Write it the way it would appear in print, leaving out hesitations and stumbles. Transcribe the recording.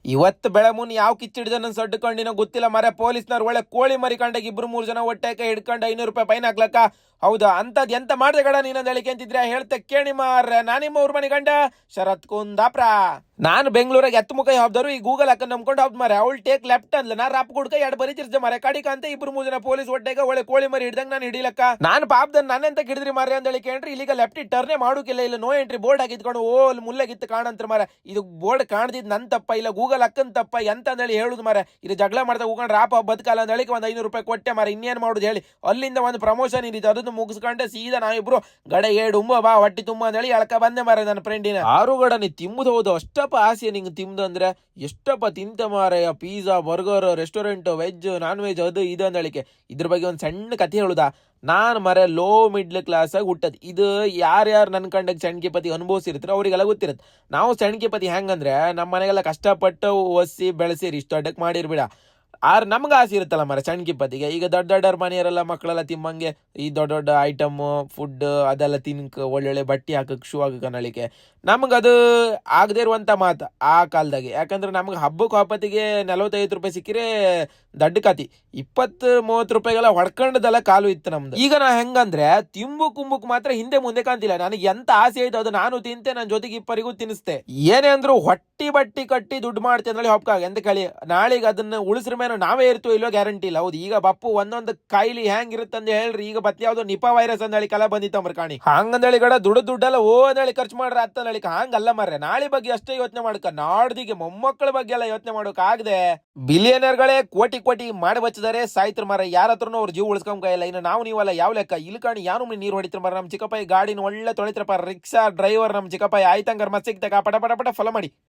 ಇವತ್ತು ಬೆಳೆ ಮುನ್ ಯಾವ ಕಿಚ್ಚಿಡ್ದನ ಸಡ್ಕೊಂಡಿನೋ ಗೊತ್ತಿಲ್ಲ ಮರೆ ಪೊಲೀಸ್ನವ್ರು ಒಳ್ಳೆ ಕೋಳಿ ಮರಿ ಕಂಡಾಗ 2-3 ಜನ ಹೊಟ್ಟೆಗೆ ಹಿಡ್ಕೊಂಡು 500 ರೂಪಾಯಿ ಫೈನ್ ಹಾಕ್ಲಕ್ಕ. ಹೌದಾ ಅಂತದ್ ಎಂತ ಮಾಡ್ದೆ ಗಡ ನೀನಂದ ಹೇಳಿಕೆ ಅಂತಿದ್ರೆ ಹೇಳ್ತೆ ಕೇಳಿ ಮಾರ್ರೆ. ನಾನಿಮ್ಮ ಊರ್ ಮನೆ ಗಂಡ ಶರತ್ ಕುಂದಾಪ್ರ. ನಾನು ಬೆಂಗಳೂರಾಗ ಎತ್ತ ಮುಖ ಹಾಬ್ದರು ಈ ಗೂಗಲ್ ಹಾಕ ನಂಬ್ಕೊಂಡು ಹಾಬ್ದು ಮಾರೆ. ಅವಳು ಟೇಕ್ ಲೆಫ್ಟ್ ಅನ್ಲ ನಾ ರಾಪ್ ಗುಡ್ಕ 2 ಬರಿ ತಿರ್ಸ್ದೆ ಮಾರೆ. ಕಡಿಕ ಅಂತ 2-3 ಜನ ಪೊಲೀಸ್ ಹೊಟ್ಟೆಗೆ ಒಳ್ಳೆ ಕೋಳಿ ಮರಿ ಹಿಡ್ದಂಗ ನಾನು ಹಿಡಿಲಕ್ಕ. ನಾನು ಪಾಪದನ್ ನನ್ನೆಂತ ಹಿಡಿದ್ರಿ ಮಾರೆ ಅಂತ ಹೇಳಿ ಕೇಳ್ರಿ. ಇಲ್ಲಿಗ ಲೆಫ್ಟ್ ಟರ್ನೇ ಮಾಡೋಕಿಲ್ಲ. ಇಲ್ಲ ನೋ ಎಂಟ್ರಿ ಬೋರ್ಡ್ ಹಾಕಿದ್ಕೊಂಡು ಮುಲ್ಲೆಗಿತ್ತು ಕಾಣಂತ್ರ ಮಾರೆ. ಇದು ಬೋರ್ಡ್ ಕಾಣ್ದಿದ್ ನನ್ ತಪ್ಪ ಇಲ್ಲ ಗೂಗಲ್ ಅಕ್ಕನ್ ತಪ್ಪ ಎಂತ ಹೇಳಿ ಹೇಳುದು ಮಾರೆ. ಇದು ಜಗಳ ಮಾಡ್ತಾ ಹೋಗ್ಕೊಂಡು ರಾಪ ಬದುಕಲ್ಲ ಅಂತ ಹೇಳಿ ಒಂದು 500 ರೂಪಾಯಿ ಕೊಟ್ಟೆ ಮಾರೆ. ಇನ್ನೇನ್ ಮಾಡುದು ಹೇಳಿ. ಅಲ್ಲಿಂದ ಒಂದು ಪ್ರಮೋಷನ್ ಇದ್ದಿತ್ತು ಅದನ್ನು ಮುಗಿಸ್ಕೊಂಡೆ ಸೀದಾ ನಾವಿಬ್ರು ಗಡ 7 ಉಂಬ ಬಾ ಹೊಟ್ಟಿ ತುಂಬ ಅಂತ ಹೇಳಿ ಎಳ್ಕ ಬಂದೆ ಮಾರೆ ನನ್ನ ಫ್ರೆಂಡಿನ. ಆರುಗಡ ನೀ ತಿಂಬುದು ಹೌದು ಅಷ್ಟಪ್ಪ ಆಸೆ ನಿಂಗೆ ತಿಂದು ಅಂದ್ರೆ ಎಷ್ಟಪ್ಪ ತಿಂತ ಮಾರಯ್ಯ. Pizza burger restaurant veg non veg ಅದು ಇದು ಅಂತ ಹೇಳಿಕೆ. ಇದ್ರ ಬಗ್ಗೆ ಒಂದು ಸಣ್ಣ ಕಥೆ ಹೇಳುದಾ. ನಾನು ಮರೆ ಲೋ ಮಿಡ್ಲ್ ಕ್ಲಾಸ್ ಆಗಿ ಹುಟ್ಟದ್. ಇದು ಯಾರ್ಯಾರು ನನ್ನ ಕಂಡಾಗ ಸಣ್ಣಿಪತಿ ಅನುಭವಿಸಿರ್ತಾರೆ ಅವರಿಗೆಲ್ಲ ಗೊತ್ತಿರುತ್ತೆ. ನಾವು ಸಣ್ಣಿಪತಿ ಹೆಂಗಂದ್ರೆ ನಮ್ಮ ಮನೆಗೆಲ್ಲ ಕಷ್ಟಪಟ್ಟು ಒಸಿ ಬೆಳೆಸಿರಿ ಇಷ್ಟು ಅಡ್ಡಕ್ಕೆ ಮಾಡಿರ್ಬೇಡ. ಆರ್ ನಮ್ಗೆ ಆಸೆ ಇರುತ್ತಲ್ಲ ಮರ ಸಣ್ಣಿಪತಿಗೆ. ಈಗ ದೊಡ್ಡ ದೊಡ್ಡವ್ರ ಮನೆಯವರೆಲ್ಲ ಮಕ್ಕಳೆಲ್ಲ ತಿಮ್ಮಂಗೆ ಈ ದೊಡ್ಡ ದೊಡ್ಡ ಐಟಮ್ ಫುಡ್ ಅದೆಲ್ಲ ತಿನ್ಕ ಒಳ್ಳೊಳ್ಳೆ ಬಟ್ಟೆ ಹಾಕಕ್ ಶೂ ಹಾಕಕ್ ಅನ್ನಲಿಕ್ಕೆ ನಮ್ಗದು ಆಗದೆ ಇರುವಂತ ಮಾತು ಆ ಕಾಲದಾಗೆ. ಯಾಕಂದ್ರೆ ನಮ್ಗೆ ಹಬ್ಬಕ್ಕೆ ಹಬ್ಬತ್ತಿಗೆ 45 ರೂಪಾಯಿ ಸಿಕ್ಕಿರೆ ದಡ್ಡ ಕತಿ. 20-30 ರೂಪಾಯಿಗೆಲ್ಲ ಹೊಡ್ಕೊಂಡದೆಲ್ಲ ಕಾಲು ಇತ್ತು ನಮ್ದು. ಈಗ ನಾ ಹೆಂಗಂದ್ರೆ ತಿಂಬು ಕುಂಬುಕ್ ಮಾತ್ರ ಹಿಂದೆ ಮುಂದೆ ಕಾಣ್ತಿಲ್ಲ. ನನಗೆ ಎಂತ ಆಸೆ ಆಯ್ತು ಅದು ನಾನು ತಿಂತೆ, ನನ್ನ ಜೊತೆಗೆ ಇಪ್ಪರಿಗೂ ತಿನ್ನಿಸ್ತೆ. ಏನೇ ಅಂದ್ರು ಹೊಟ್ಟಿ ಬಟ್ಟಿ ಕಟ್ಟಿ ದುಡ್ಡು ಮಾಡ್ತೆ ಅಂದ್ರೆ ಹೊಪ್ಕಾಗ ಎಂತ ಕಳಿ. ನಾಳೆಗೆ ಅದನ್ನ ಉಳಿಸ್ರ ಮೇಲೆ ನಾವೇ ಇರ್ತೀವಿ ಇಲ್ಲೋ ಗ್ಯಾರಂಟಿ ಇಲ್ಲ. ಹೌದು ಈಗ ಬಪ್ಪು ಒಂದೊಂದು ಕಾಯಿಲೆ ಹೆಂಗಿರುತ್ತಂದ ಹೇಳ್ರಿ. ಈಗ ಬತ್ ಯಾವ್ದೋ ನಿಪಾ ವೈರಸ್ ಅಂದೇಳಿ ಕಲ ಬಂದಿತ್ತಂಬ್ರ ಕಾಣಿ. ಹಂಗಂದೇಳಿ ಗಡ ದುಡ್ಡೆಲ್ಲ ಅಂದೇಳಿ ಖರ್ಚು ಮಾಡ್ರ ಅತ್ತ ಹಂಗಲ್ಲ ಮರ್ರೆ. ನಾಳೆ ಬಗ್ಗೆ ಅಷ್ಟೇ ಯೋಚನೆ ಮಾಡ್ಕ ನಾಡ್ದಿಗೆ ಮೊಮ್ಮಕ್ಕಳ ಬಗ್ಗೆ ಎಲ್ಲ ಯೋಚನೆ ಮಾಡೋಕ್ ಆಗದೆ. ಬಿಲಿಯನರ್ಗಳೇ ಕೋಟಿ ಕೋಟಿ ಮಾಡಿ ಬಚ್ಚಿದಾರೆ ಸಾಯ್ತ್ರ ಮರ. ಯಾರ ಹತ್ರನೂ ಅವ್ರ ಜೀವ ಉಳಿಸ್ಕೊಂಡ್ ಇಲ್ಲ. ಇನ್ನು ನಾವು ನೀವಲ್ಲ ಯಾವ ಲೆಕ್ಕ. ಇಲ್ಲಿ ಕಾಣಿ ಯಾರು ನೀರು ಹೊಡಿತ್ರ ಮರ. ನಮ್ ಚಿಕ್ಕಪ್ಪ ಗಾಡಿನ ಒಳ್ಳೆ ತೊಳಿತ್ರಪ್ಪ ರಿಕ್ಷಾ ಡ್ರೈವರ್ ನಮ್ ಚಿಕ್ಕಪ್ಪ ಆಯ್ತಂಗಾರ ಮತ್ ಸಿಗ್ತಕ್ಕ ಪಟ ಪಟ ಪಟ ಫಲ ಮಾಡಿ.